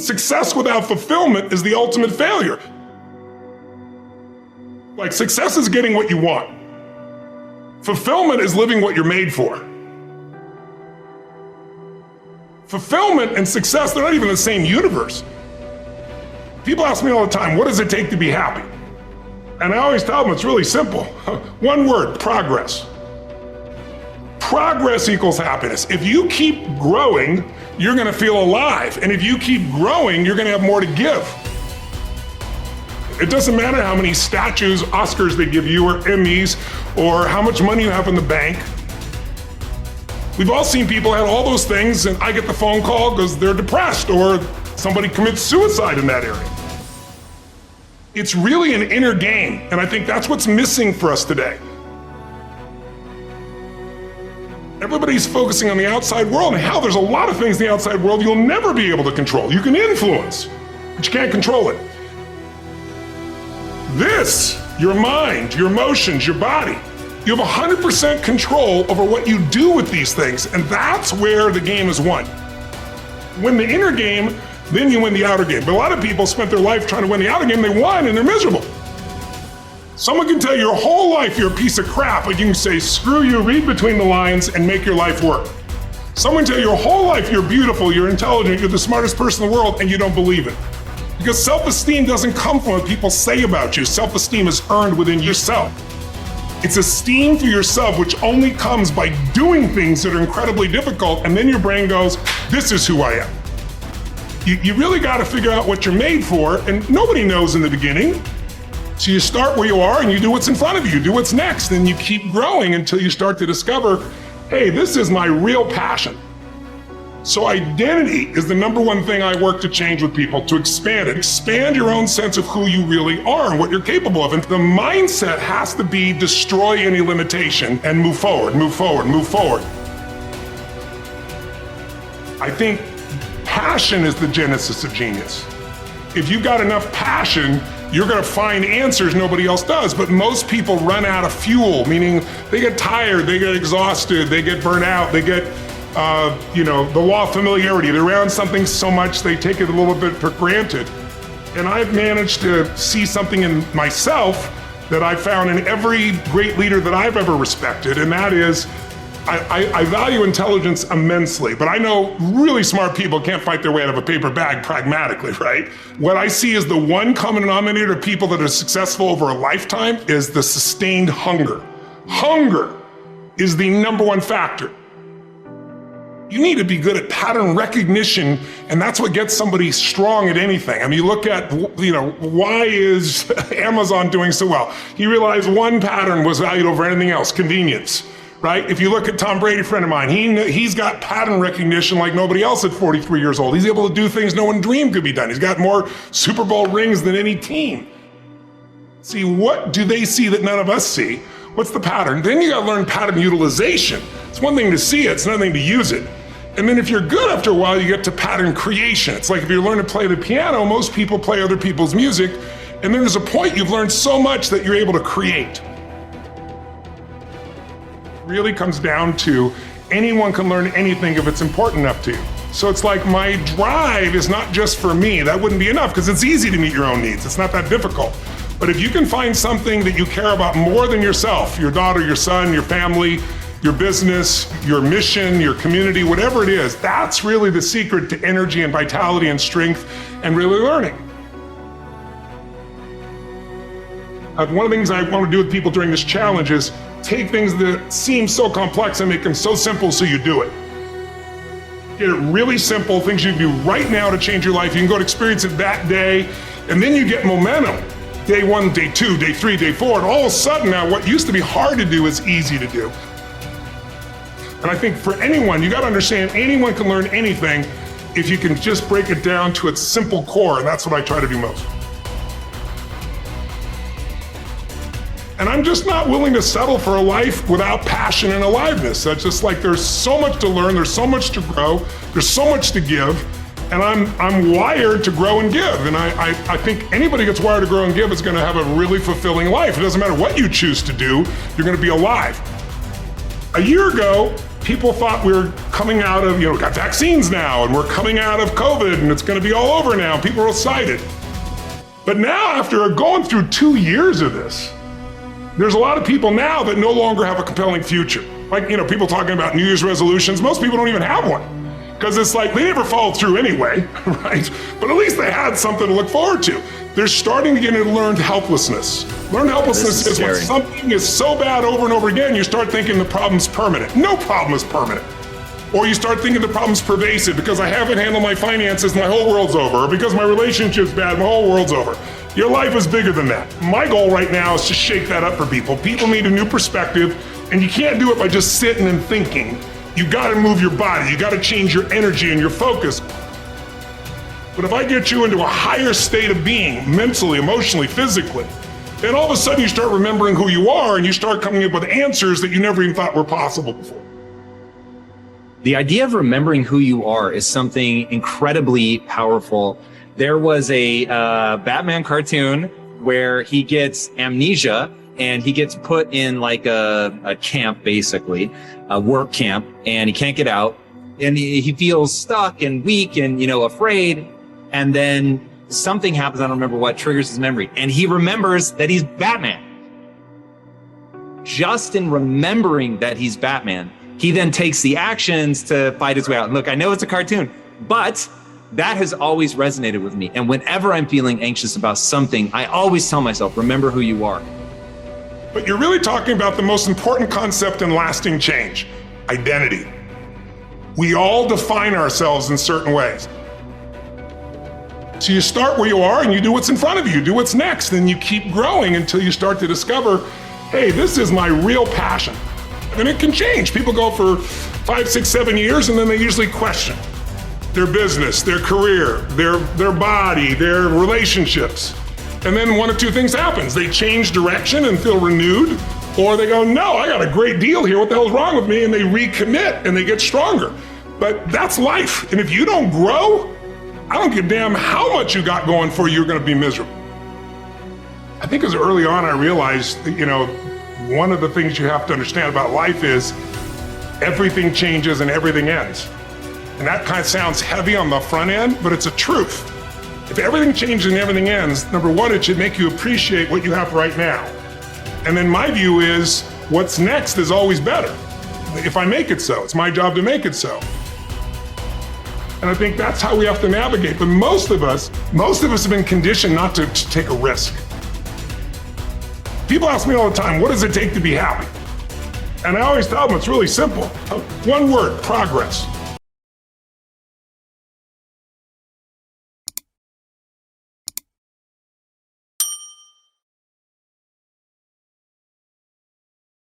Success without fulfillment is the ultimate failure. Like, success is getting what you want. Fulfillment is living what you're made for. Fulfillment and success, they're not even the same universe. People ask me all the time, what does it take to be happy? And I always tell them it's really simple. One word, progress. Progress equals happiness. If you keep growing, you're gonna feel alive. And if you keep growing, you're gonna have more to give. It doesn't matter how many statues, Oscars they give you, or Emmys, or how much money you have in the bank. We've all seen people have all those things, and I get the phone call because they're depressed, or somebody commits suicide in that area. It's really an inner game, and I think that's what's missing for us today. Everybody's focusing on the outside world, and hell, there's a lot of things in the outside world you'll never be able to control. You can influence, but you can't control it. This, your mind, your emotions, your body, you have 100% control over what you do with these things, and that's where the game is won. Win the inner game, then you win the outer game. But a lot of people spent their life trying to win the outer game, they won, and they're miserable. Someone can tell you your whole life you're a piece of crap, but you can say, screw you, read between the lines, and make your life work. Someone can tell you your whole life you're beautiful, you're intelligent, you're the smartest person in the world, and you don't believe it. Because self-esteem doesn't come from what people say about you. Self-esteem is earned within yourself. It's esteem for yourself, which only comes by doing things that are incredibly difficult, and then your brain goes, this is who I am. You really gotta figure out what you're made for, and nobody knows in the beginning. So you start where you are and you do what's in front of you, do what's next, and you keep growing until you start to discover, hey, this is my real passion. So identity is the number one thing I work to change with people, to expand it. Expand your own sense of who you really are and what you're capable of. And the mindset has to be destroy any limitation and move forward, move forward, move forward. I think passion is the genesis of genius. If you've got enough passion, you're gonna find answers nobody else does, but most people run out of fuel, meaning they get tired, they get exhausted, they get burnt out, they get the law of familiarity. They're around something so much they take it a little bit for granted. And I've managed to see something in myself that I found in every great leader that I've ever respected, and that is, I value intelligence immensely, but I know really smart people can't fight their way out of a paper bag pragmatically, right? What I see as the one common denominator of people that are successful over a lifetime is the sustained hunger. Hunger is the number one factor. You need to be good at pattern recognition, and that's what gets somebody strong at anything. I mean, you look at, why is Amazon doing so well? He realized one pattern was valued over anything else, convenience, right? If you look at Tom Brady, a friend of mine, he's got pattern recognition like nobody else at 43 years old. He's able to do things no one dreamed could be done. He's got more Super Bowl rings than any team. See, what do they see that none of us see? What's the pattern? Then you gotta learn pattern utilization. It's one thing to see it, it's another thing to use it. And then if you're good after a while, you get to pattern creation. It's like if you learn to play the piano, most people play other people's music, and then there's a point you've learned so much that you're able to create. It really comes down to anyone can learn anything if it's important enough to you. So it's like my drive is not just for me. That wouldn't be enough because it's easy to meet your own needs. It's not that difficult. But if you can find something that you care about more than yourself, your daughter, your son, your family, your business, your mission, your community, whatever it is, that's really the secret to energy and vitality and strength and really learning. One of the things I want to do with people during this challenge is take things that seem so complex and make them so simple so you do it. Get it really simple, things you can do right now to change your life. You can go to experience it that day, and then you get momentum. Day 1, day 2, day 3, day 4, and all of a sudden now what used to be hard to do is easy to do. And I think for anyone, you gotta understand, anyone can learn anything if you can just break it down to its simple core, and that's what I try to do most. And I'm just not willing to settle for a life without passion and aliveness. That's just like, there's so much to learn, there's so much to grow, there's so much to give, and I'm wired to grow and give. And I think anybody that's wired to grow and give is gonna have a really fulfilling life. It doesn't matter what you choose to do, you're gonna be alive. A year ago, People thought we were coming out of, we got vaccines now and we're coming out of COVID and it's going to be all over now. People are excited. But now, after going through 2 years of this, there's a lot of people now that no longer have a compelling future. Like, people talking about New Year's resolutions. Most people don't even have one because it's like they never followed through anyway, right? But at least they had something to look forward to. They're starting to get into learned helplessness. Learned helplessness is when something is so bad over and over again, you start thinking the problem's permanent. No problem is permanent. Or you start thinking the problem's pervasive because I haven't handled my finances, my whole world's over. Or because my relationship's bad, my whole world's over. Your life is bigger than that. My goal right now is to shake that up for people. People need a new perspective, and you can't do it by just sitting and thinking. You gotta move your body. You gotta change your energy and your focus. But if I get you into a higher state of being, mentally, emotionally, physically, then all of a sudden you start remembering who you are and you start coming up with answers that you never even thought were possible before. The idea of remembering who you are is something incredibly powerful. There was a Batman cartoon where he gets amnesia and he gets put in like a camp, basically, a work camp, and he can't get out. And he feels stuck and weak and, afraid. And then something happens, I don't remember what, triggers his memory. And he remembers that he's Batman. Just in remembering that he's Batman, he then takes the actions to fight his way out. And look, I know it's a cartoon, but that has always resonated with me. And whenever I'm feeling anxious about something, I always tell myself, remember who you are. But you're really talking about the most important concept in lasting change, identity. We all define ourselves in certain ways. So you start where you are and you do what's in front of you, do what's next, and you keep growing until you start to discover, hey, this is my real passion. And it can change. People go for 5, 6, 7 years and then they usually question their business, their career, their body, their relationships. And then one of two things happens. They change direction and feel renewed, or they go, no, I got a great deal here. What the hell's wrong with me? And they recommit and they get stronger. But that's life. And if you don't grow, I don't give a damn how much you got going for you, you're going to be miserable. I think as early on I realized that, one of the things you have to understand about life is everything changes and everything ends. And that kind of sounds heavy on the front end, but it's a truth. If everything changes and everything ends, number one, it should make you appreciate what you have right now. And then my view is what's next is always better. If I make it so, it's my job to make it so. And I think that's how we have to navigate. But most of us have been conditioned not to take a risk. People ask me all the time, what does it take to be happy? And I always tell them it's really simple. One word, progress.